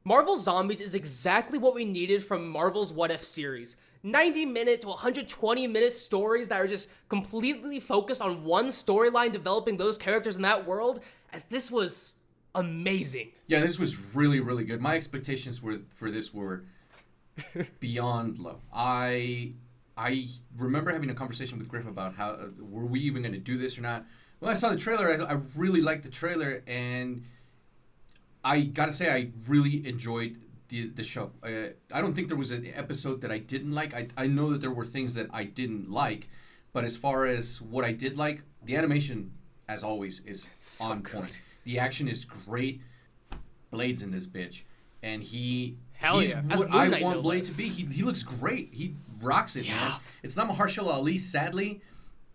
Marvel Zombies is exactly what we needed from Marvel's What If series. 90-minute to 120-minute stories that are just completely focused on one storyline, developing those characters in that world, as this was amazing. Yeah, this was really, really good. My expectations for this were beyond low. I remember having a conversation with Griff about how were we even going to do this or not. When I saw the trailer, I really liked the trailer, and I gotta say I really enjoyed the show. I don't think there was an episode that I didn't like. I know that there were things that I didn't like, but as far as what I did like, the animation, as always, is so on point. Good. The action is great. Blade's in this bitch, and he's what I want Blade to be. He looks great. He rocks it, man. It's not Mahershala Ali, sadly,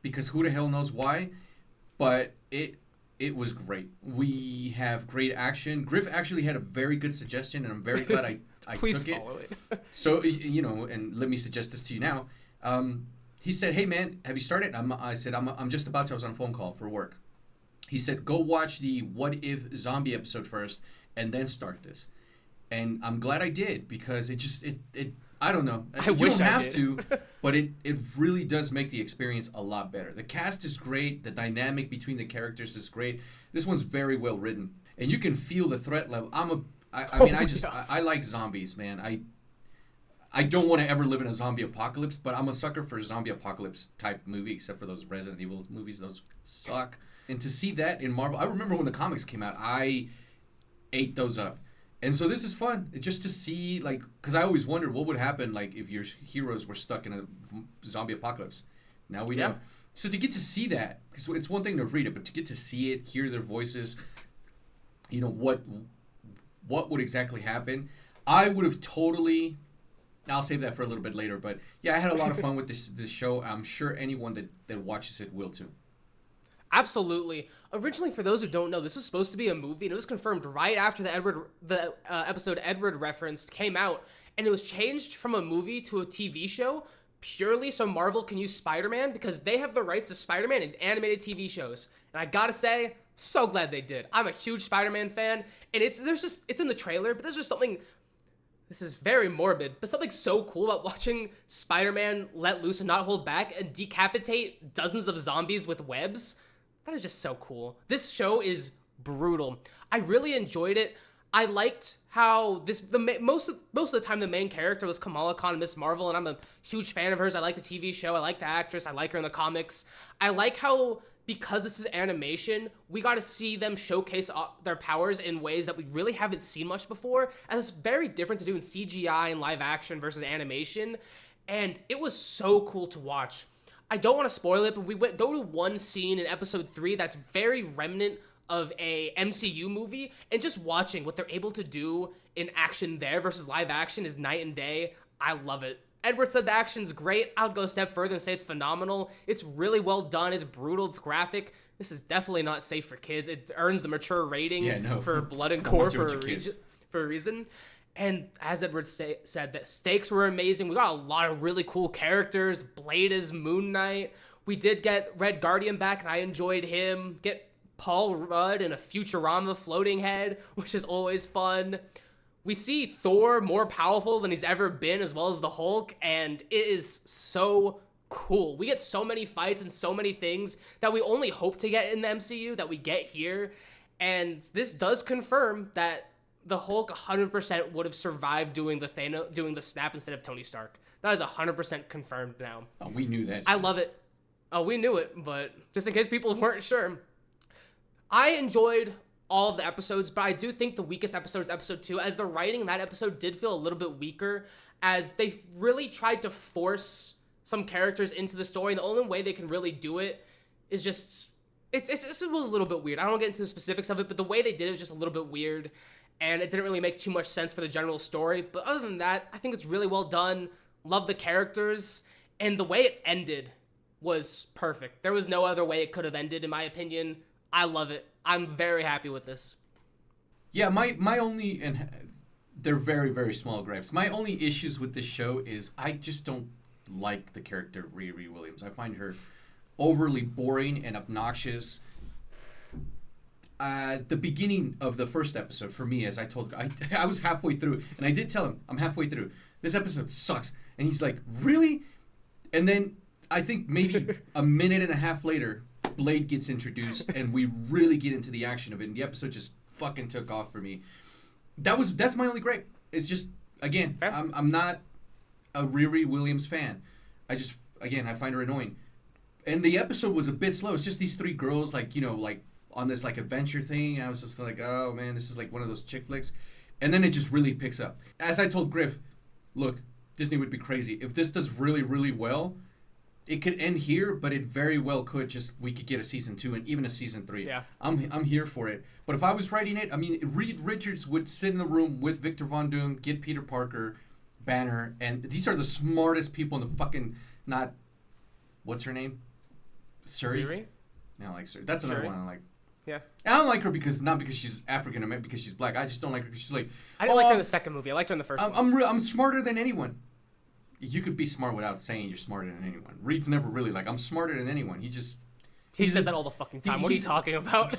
because who the hell knows why, but it was great. We have great action. Griff actually had a very good suggestion, and I'm very glad I Please took follow it. So, and let me suggest this to you now. He said, "Hey, man, have you started?" I said, I'm just about to. I was on a phone call for work. He said, "Go watch the What If Zombie episode first, and then start this." And I'm glad I did, because it I don't know. You don't have to, but it really does make the experience a lot better. The cast is great. The dynamic between the characters is great. This one's very well written, and you can feel the threat level. I like zombies, man. I don't want to ever live in a zombie apocalypse, but I'm a sucker for zombie apocalypse type movie, except for those Resident Evil movies. Those suck. And to see that in Marvel, I remember when the comics came out, I ate those up. And so this is fun, just to see, like, because I always wondered what would happen, like, if your heroes were stuck in a zombie apocalypse. Now we know. So to get to see that, because it's one thing to read it, but to get to see it, hear their voices, what would exactly happen, I would have totally. I'll save that for a little bit later, but yeah, I had a lot of fun with this show. I'm sure anyone that watches it will too. Absolutely. Originally, for those who don't know, this was supposed to be a movie, and it was confirmed right after the episode Edward referenced came out, and it was changed from a movie to a TV show purely so Marvel can use Spider-Man, because they have the rights to Spider-Man in animated TV shows. And I gotta say, so glad they did. I'm a huge Spider-Man fan, and it's in the trailer, but there's just something. This is very morbid, but something so cool about watching Spider-Man let loose and not hold back and decapitate dozens of zombies with webs. That is just so cool. This show is brutal. I really enjoyed it. I liked how most of the time the main character was Kamala Khan, Miss Marvel, and I'm a huge fan of hers. I like the TV show. I like the actress. I like her in the comics. I like how, because this is animation, we got to see them showcase their powers in ways that we really haven't seen much before, as it's very different to do in CGI and live action versus animation, and it was so cool to watch. I don't want to spoil it, but go to one scene in episode 3 that's very remnant of a MCU movie, and just watching what they're able to do in action there versus live action is night and day. I love it. Edward said the action's great. I would go a step further and say it's phenomenal. It's really well done. It's brutal. It's graphic. This is definitely not safe for kids. It earns the mature rating for blood and gore for a reason. And as Edward said, the stakes were amazing. We got a lot of really cool characters. Blade is Moon Knight. We did get Red Guardian back, and I enjoyed him. Get Paul Rudd and a Futurama floating head, which is always fun. We see Thor more powerful than he's ever been, as well as the Hulk, and it is so cool. We get so many fights and so many things that we only hope to get in the MCU that we get here. And this does confirm that the Hulk 100% would have survived doing the snap instead of Tony Stark. That is 100% confirmed now. Oh, we knew that. I love it. Oh, we knew it, but just in case people weren't sure. I enjoyed all of the episodes, but I do think the weakest episode is episode 2, as the writing in that episode did feel a little bit weaker, as they really tried to force some characters into the story, and the only way they can really do it is just... It was a little bit weird. I don't get into the specifics of it, but the way they did it was just a little bit weird, and it didn't really make too much sense for the general story. But other than that, I think it's really well done. Love the characters, and the way it ended was perfect. There was no other way it could have ended, in my opinion. I love it. I'm very happy with this. Yeah, my only, and they're very, very small gripes. My only issues with this show is I just don't like the character of Riri Williams. I find her overly boring and obnoxious. the beginning of the first episode for me, as I was halfway through, and I did tell him I'm halfway through. This episode sucks, and he's like, really? And then I think maybe a minute and a half later, Blade gets introduced, and we really get into the action of it, and the episode just fucking took off for me. That's my only gripe. It's just, again, I'm not a Riri Williams fan. I find her annoying. And the episode was a bit slow. It's just these three girls, like on this like adventure thing. I was just like, oh man, this is like one of those chick flicks. And then it just really picks up. As I told Griff, look, Disney would be crazy if this does really, really well. It could end here, but it very well could. We could get a season 2 and even a season 3. Yeah, I'm here for it. But if I was writing it, I mean, Reed Richards would sit in the room with Victor Von Doom, get Peter Parker, Banner, and these are the smartest people in the fucking what's her name? Suri? Riri? I don't like Suri. That's another one I like. Yeah. And I don't like her not because she's African American, because she's black. I just don't like her because she's like. I didn't like her in the second movie. I liked her in the first one. I'm smarter than anyone. You could be smart without saying you're smarter than anyone. Reed's never really like, I'm smarter than anyone. He says that all the fucking time. What are you talking about?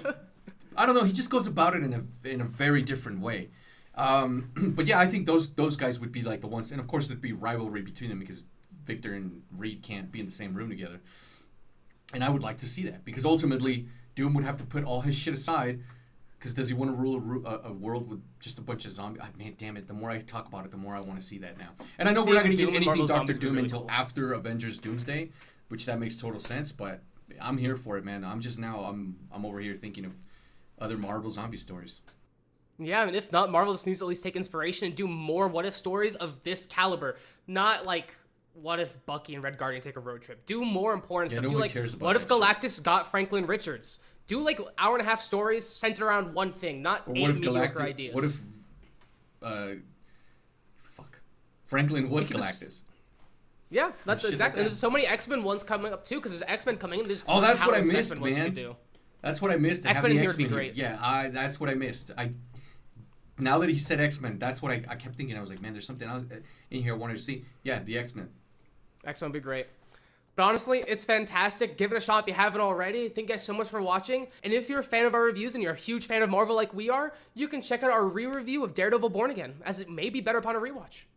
I don't know. He just goes about it in a very different way. But yeah, I think those guys would be like the ones, and of course there'd be rivalry between them because Victor and Reed can't be in the same room together. And I would like to see that because ultimately Doom would have to put all his shit aside. Because does he want to rule a world with just a bunch of zombies? Man, damn it. The more I talk about it, the more I want to see that now. And I know we're not going to get anything Doctor Doom until after Avengers Doomsday, which that makes total sense. But I'm here for it, man. I'm over here thinking of other Marvel zombie stories. Yeah, I mean, if not, Marvel just needs to at least take inspiration and do more what-if stories of this caliber. Not like, what if Bucky and Red Guardian take a road trip? Do more important stuff. Do like, what if Galactus got Franklin Richards? Do like hour-and-a-half stories centered around one thing, not 8 mediocre ideas. What if, Franklin was Galactus? Yeah, that's exactly. And there's so many X-Men ones coming up too, because there's X-Men coming in. Oh, that's what I missed, man. That's what I missed. X-Men in here would be great. Yeah, that's what I missed. Now that he said X-Men, that's what I kept thinking. I was like, man, there's something else in here I wanted to see. Yeah, the X-Men. X-Men would be great. But honestly, it's fantastic. Give it a shot if you haven't already. Thank you guys so much for watching. And if you're a fan of our reviews and you're a huge fan of Marvel like we are, you can check out our re-review of Daredevil Born Again, as it may be better upon a rewatch.